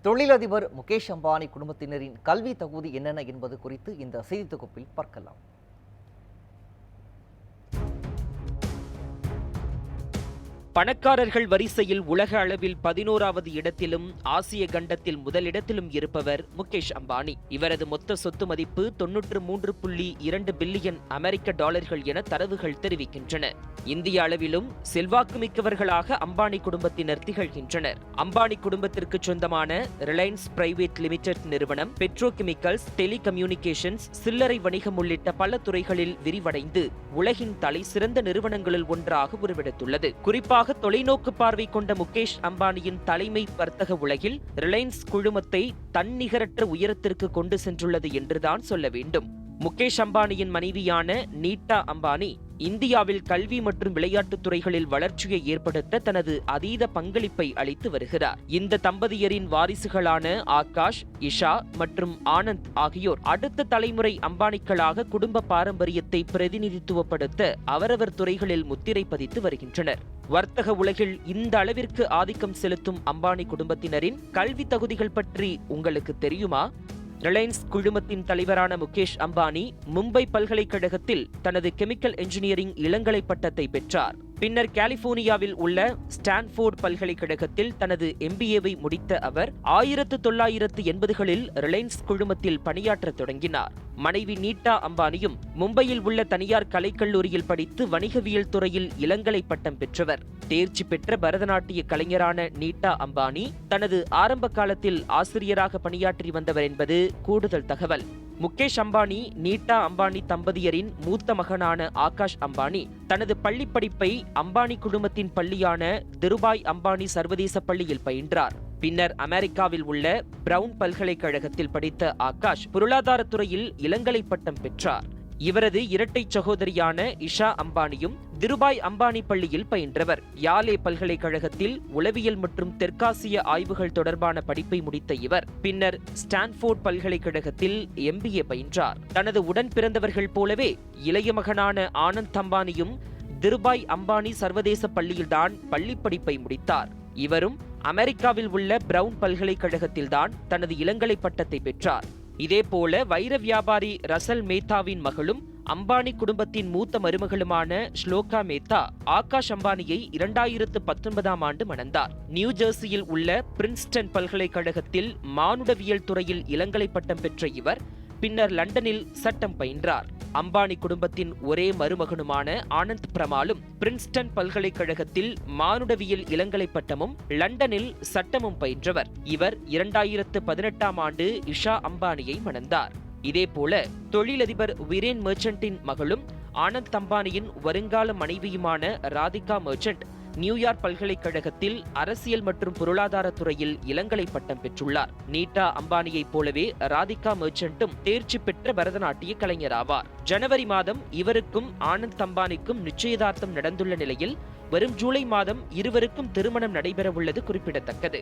தொழிலதிபர் முகேஷ் அம்பானி குடும்பத்தினரின் கல்வி தகுதி என்னென்ன என்பது குறித்து இந்த செய்தி தொகுப்பில் பார்க்கலாம். பணக்காரர்கள் வரிசையில் உலக அளவில் 11வது இடத்திலும் ஆசிய கண்டத்தில் முதலிடத்திலும் இருப்பவர் முகேஷ் அம்பானி. இவரது மொத்த சொத்து மதிப்பு 93.2 பில்லியன் அமெரிக்க டாலர்கள் என தரவுகள் தெரிவிக்கின்றன. இந்திய அளவிலும் செல்வாக்குமிக்கவர்களாக அம்பானி குடும்பத்தினர் திகழ்கின்றனர். அம்பானி குடும்பத்திற்கு சொந்தமான ரிலையன்ஸ் பிரைவேட் லிமிடெட் நிறுவனம் பெட்ரோகெமிக்கல்ஸ், டெலிகம்யூனிகேஷன்ஸ், சில்லறை வணிகம் உள்ளிட்ட பல துறைகளில் விரிவடைந்து உலகின் தலை சிறந்த நிறுவனங்களில் ஒன்றாக உருவெடுத்துள்ளது. குறிப்பாக தொலைநோக்கு பார்வை கொண்ட முகேஷ் அம்பானியின் தலைமை வர்த்தக உலகில் ரிலையன்ஸ் குழுமத்தை தன்னிகரற்ற உயரத்திற்கு கொண்டு சென்றுள்ளது என்றுதான் சொல்ல வேண்டும். முகேஷ் அம்பானியின் மனைவியான நீட்டா அம்பானி இந்தியாவில் கல்வி மற்றும் விளையாட்டுத் துறைகளில் வளர்ச்சியை ஏற்படுத்த தனது அதீத பங்களிப்பை அளித்து வருகிறார். இந்த தம்பதியரின் வாரிசுகளான ஆகாஷ், இஷா மற்றும் ஆனந்த் ஆகியோர் அடுத்த தலைமுறை அம்பானிக்களாக குடும்ப பாரம்பரியத்தை பிரதிநிதித்துவப்படுத்த அவரவர் துறைகளில் முத்திரை பதித்து வருகின்றனர். வர்த்தக உலகில் இந்த அளவிற்கு ஆதிக்கம் செலுத்தும் அம்பானி குடும்பத்தினரின் கல்வி தகுதிகள் பற்றி உங்களுக்கு தெரியுமா? ரிலையன்ஸ் குழுமத்தின் தலைவரான முகேஷ் அம்பானி மும்பை பல்கலைக்கழகத்தில் தனது கெமிக்கல் என்ஜினியரிங் இளங்கலை பட்டத்தை பெற்றார். பின்னர் கலிபோர்னியாவில் உள்ள ஸ்டான்ஃபோர்ட் பல்கலைக்கழகத்தில் தனது MBA-வை முடித்த அவர் 1980களில் ரிலையன்ஸ் குழுமத்தில் பணியாற்றத் தொடங்கினார். மனைவி நீட்டா அம்பானியும் மும்பையில் உள்ள தனியார் கலைக்கல்லூரியில் படித்து வணிகவியல் துறையில் இளங்கலை பட்டம் பெற்றவர். தேர்ச்சி பெற்ற பரதநாட்டிய கலைஞரான நீட்டா அம்பானி தனது ஆரம்ப காலத்தில் ஆசிரியராக பணியாற்றி வந்தவர் என்பது கூடுதல் தகவல். முகேஷ் அம்பானி, நீட்டா அம்பானி தம்பதியரின் மூத்த மகனான ஆகாஷ் அம்பானி தனது பள்ளி படிப்பை அம்பானி குழுமத்தின் பள்ளியான திருபாய் அம்பானி சர்வதேச பள்ளியில் பயின்றார். பின்னர் அமெரிக்காவில் உள்ள பிரவுன் பல்கலைக்கழகத்தில் படித்த ஆகாஷ் பொருளாதாரத்துறையில் இளங்கலை பட்டம் பெற்றார். இவரது இரட்டை சகோதரியான இஷா அம்பானியும் திருபாய் அம்பானி பள்ளியில் பயின்றவர். யாலே பல்கலைக்கழகத்தில் உளவியல் மற்றும் தெற்காசிய ஆய்வுகள் தொடர்பான படிப்பை முடித்த இவர் பின்னர் ஸ்டான்ஃபோர்ட் பல்கலைக்கழகத்தில் MBA பயின்றார். தனது உடன் பிறந்தவர்கள் போலவே இளைய மகனான ஆனந்த் அம்பானியும் திருபாய் அம்பானி சர்வதேச பள்ளியில்தான் பள்ளி படிப்பை முடித்தார். இவரும் அமெரிக்காவில் உள்ள பிரவுன் பல்கலைக்கழகத்தில்தான் தனது இளங்கலை பட்டத்தை பெற்றார். இதேபோல வைர வியாபாரி ரசல் மேத்தாவின் மகளும் அம்பானி குடும்பத்தின் மூத்த மருமகளுமான ஸ்லோகா மேத்தா ஆகாஷ் அம்பானியை 2019ஆம் ஆண்டு மணந்தார். நியூ ஜெர்சியில் உள்ள பிரின்ஸ்டன் பல்கலைக்கழகத்தில் மானுடவியல் துறையில் இளங்கலை பட்டம் பெற்ற இவர் பின்னர் லண்டனில் சட்டம் பயின்றார். அம்பானி குடும்பத்தின் ஒரே மருமகனுமான ஆனந்த் பிரமாலும் பிரின்ஸ்டன் பல்கலைக்கழகத்தில் மானுடவியல் இளங்கலை பட்டமும் லண்டனில் சட்டமும் பயின்றவர். இவர் 2018ஆம் ஆண்டு இஷா அம்பானியை மணந்தார். இதேபோல தொழிலதிபர் விரேன் மெர்ச்சன்ட்டின் மகளும் ஆனந்த் அம்பானியின் வருங்கால மனைவியுமான ராதிகா மெர்ச்சன்ட் நியூயார்க் பல்கலைக்கழகத்தில் அரசியல் மற்றும் பொருளாதார துறையில் இளங்கலை பட்டம் பெற்றுள்ளார். நீட்டா அம்பானியைப் போலவே ராதிகா மெர்ச்சன்ட்டும் தேர்ச்சி பெற்ற பரதநாட்டிய கலைஞராவார். ஜனவரி மாதம் இவருக்கும் ஆனந்த் அம்பானிக்கும் நிச்சயதார்த்தம் நடந்துள்ள நிலையில் வரும் ஜூலை மாதம் இருவருக்கும் திருமணம் நடைபெறவுள்ளது குறிப்பிடத்தக்கது.